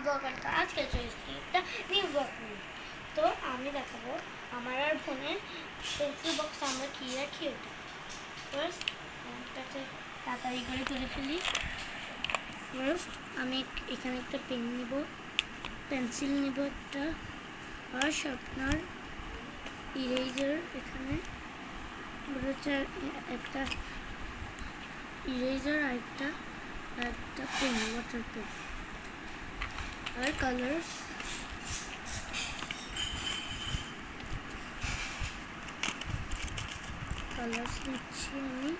Blog আর আজকে চলেছি একটা নিউ ব্লগ নিয়ে। তো আমি দেখাবো আমার আর বোনের পেন্সিল বক্স আমরা কী রাখি ওটা। ফার্স্ট ওটাকে তাড়াতাড়ি করে তুলে ফেলি। ফার্স্ট আমি এখানে একটা পেন নিব, পেন্সিল নিব একটা, আর শার্পনার, ইরেজার, এখানে হচ্ছে একটা ইরেজার আর একটা পেন, ওয়াটার পেন আর কালার্স। কালার্স নিচ্ছি আমি,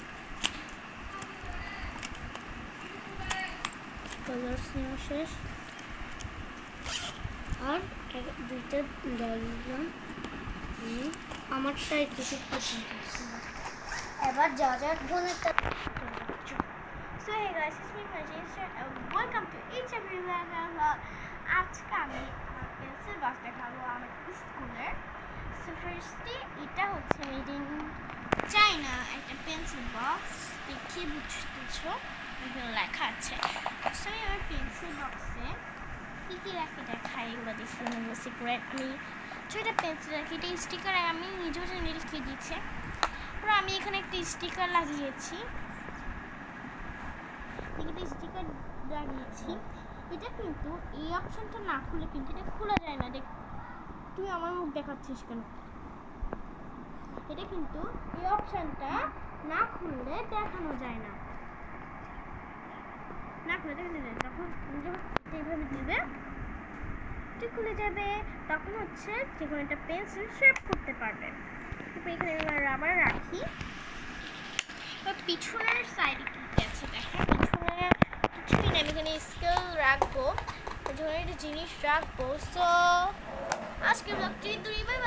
কালার্স নেওয়া শেষ আর দুইটা ডল দিলাম আমি। আমারটা একটু পছন্দ হচ্ছে না। এবার যা যা বোনেরটা। So hey guys, it's me Majesha and welcome to each and every vlog. আজকে আমি আমার পেন্সিল বক্স দেখাবো আমার স্কুলের। সো ফার্স্টে এটা হচ্ছে মেড ইন চায়না একটা পেন্সিল বক্স, দেখে বুঝতেছো এখানে লেখা আছে। সো আমি আমার পেন্সিল বক্সে কী কী রাখি দেখাই, এগুলো দেখে নেবো সিক্রেটলি। তো এটা পেন্সিল রাখি, এটা স্টিকার আমি নিজেও জানি লিখে দিয়েছে। পুরো আমি এখানে একটা স্টিকার লাগিয়েছি, স্টিকার লাগিয়েছি। এটা কিন্তু এই অপশনটা না খুলে কিন্তু এটা খোলা যায় না। দেখ, তুই আমার মুখ দেখাচ্ছিস কেন? এটা কিন্তু এই অপশনটা না খুললে দেখানো যায় না, না খুলে দেখানো যায়। তখন যখন এইভাবে দিবে এটা খুলে যাবে, তখন হচ্ছে যে কোনো একটা পেন্সিল শেপ করতে পারবে। তারপর এখানে রাবার রাখি। পিছনের সাইডে কী আছে দেখা, পিছনে কিছুই নেই। আমি এখানে স্কেল রাখবো, ধরনের একটা জিনিস রাখবো। সো আজকে ব্লগটি দূরে